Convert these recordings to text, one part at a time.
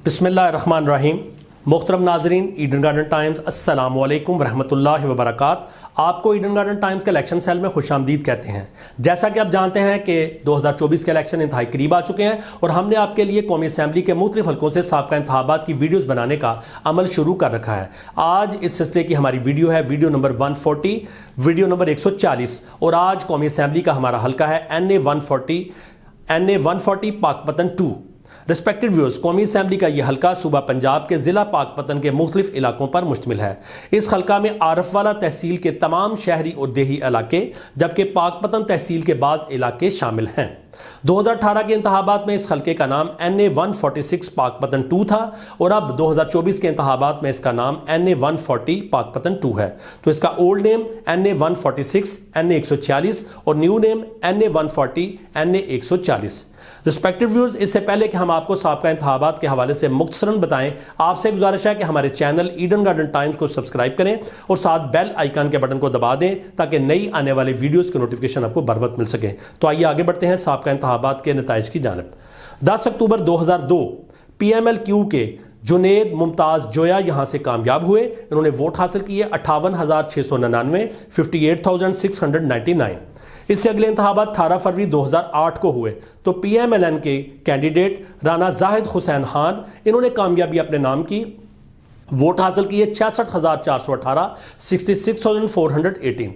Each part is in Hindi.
बिस्मिल्लाहिर्रहमानिर्रहीम। मोहतरम नाजरीन, ईडन गार्डन टाइम्स अस्सलामु अलैकुम वरहमतुल्लाहि वबरकात। आपको ईडन गार्डन टाइम्स के इलेक्शन सेल में खुश आमदीद कहते हैं। जैसा कि आप जानते हैं कि 2024 के इलेक्शन इंतहाई करीब आ चुके हैं और हमने आपके लिए कौमी असम्बली के मुख्तलिफ हल्कों से साबका इंतखाबात की वीडियोस बनाने का अमल शुरू कर रखा है। आज इस सिलसिले की हमारी वीडियो है वीडियो नंबर 140, वीडियो नंबर 140। और आज कौमी असम्बली का हमारा हल्का है NA 140 पाकपतन 2। रिस्पेक्टेड व्यूअर्स, कौमी असम्बली का यह हल्का सूबा पंजाब के ज़िला पाकपतन के मुख्तलिफ इलाकों पर मुश्तमिल है। इस हल्का में आरफवाला तहसील के तमाम शहरी और देही इलाके जबकि पाकपतन तहसील के बाज़ इलाके शामिल हैं। 2018 के इंतखाबात में इस हल्के का नाम NA 146 पाकपतन 2 था और अब 2024 के इंतखाबात में इसका नाम NA 140 पाकपतन 2 है। तो इसका ओल्ड नेम NA 146 NA 146 और new name NA 140 NA 140। Respective viewers, इससे पहले कि हम आपको साबका इंतखाबात के हवाले से मुख्तसरन बताएं, आपसे गुजारिश है कि हमारे चैनल ईडन गार्डन टाइम्स को सब्सक्राइब करें और साथ बेल आइकन के बटन को दबा दें ताकि नई आने वाले वीडियोस की नोटिफिकेशन आपको बर वक्त मिल सके। तो आइए आगे बढ़ते हैं साबका इंतखाबात के नताइज की जानब। 10 अक्टूबर 2002 PMLQ के जुनेद मुमताज जोया यहां से कामयाब हुए। इन्होंने वोट हासिल किए 58,699, 58,699। इससे अगले इंतखाबात 18 फरवरी 2008 को हुए तो PMLN के कैंडिडेट राना जाहिद हुसैन खान, इन्होंने कामयाबी अपने नाम की। वोट हासिल किए 66,418, 66,418।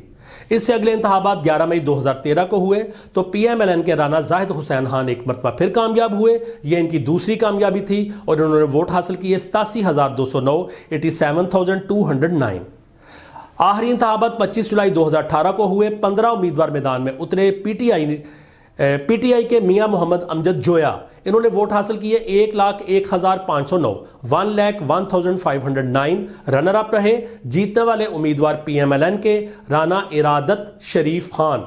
इससे अगले इंतखाबात 11 मई 2013 को हुए तो PMLN के राना जाहिद हुसैन खान एक मरतबा फिर कामयाब हुए। यह इनकी दूसरी कामयाबी थी और इन्होंने वोट हासिल किए 87,209, 87,209। आखिरी इंतखाबात 25 जुलाई 2018 को हुए। 15 उम्मीदवार मैदान में उतरे। PTI के मियां मोहम्मद अमजद जोया, इन्होंने वोट हासिल किए 1,01,509, 1,01,509। रनर अप रहे जीतने वाले उम्मीदवार PMLN के राना इरादत शरीफ खान,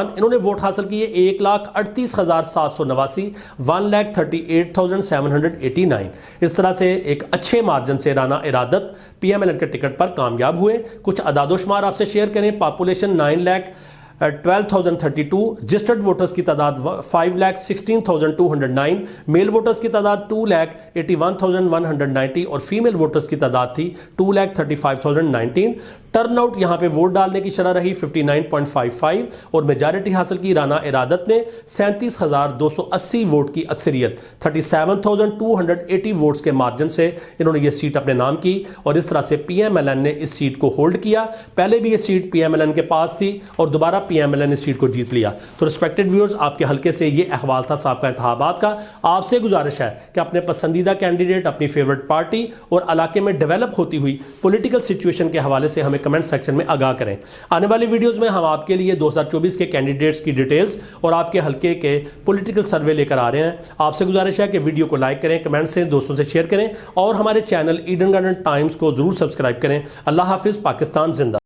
इन्होंने वोट हासिल किए 1,38,789, 1,38,789। इस तरह से एक अच्छे मार्जिन से राना इरादत PMLN के टिकट पर कामयाब हुए। कुछ अदादोशुमार आपसे शेयर करें। पॉपुलेशन 9,12,032, रजिस्टर्ड वोटर्स की तादाद 5,16,209, मेल वोटर्स की तादाद 2,81,190 और फीमेल वोटर्स की तादाद थी 2,35,019। टर्नआउट यहां पे वोट डालने की शरह रही 59.55 और मेजॉरिटी हासिल की राना इरादत ने 37,280 वोट की अक्सरियत 37,280 वोट्स के मार्जिन से इन्होंने ये सीट अपने नाम की और इस तरह से PMLN ने इस सीट को होल्ड किया। पहले भी ये सीट PMLN के पास थी और दोबारा PMLN इस सीट को जीत लिया। तो रिस्पेक्टेड व्यूअर्स, आपके हल्के से ये अहवाल था साबका इंतखाबात का। आपसे गुजारिश है कि अपने पसंदीदा कैंडिडेट, अपनी फेवरेट पार्टी और इलाके में डेवलप होती हुई पॉलिटिकल सिचुएशन के हवाले से हमें कमेंट सेक्शन में आगाह करें। आने वाली वीडियोस में हम आपके लिए 2024 के कैंडिडेट्स की डिटेल्स और आपके हल्के के पॉलिटिकल सर्वे लेकर आ रहे हैं। आपसे गुजारिश है कि वीडियो को लाइक करें, कमेंट से दोस्तों से शेयर करें और हमारे चैनल ईडन गार्डन टाइम्स को जरूर सब्सक्राइब करें। अल्लाह हाफिज। पाकिस्तान जिंदा।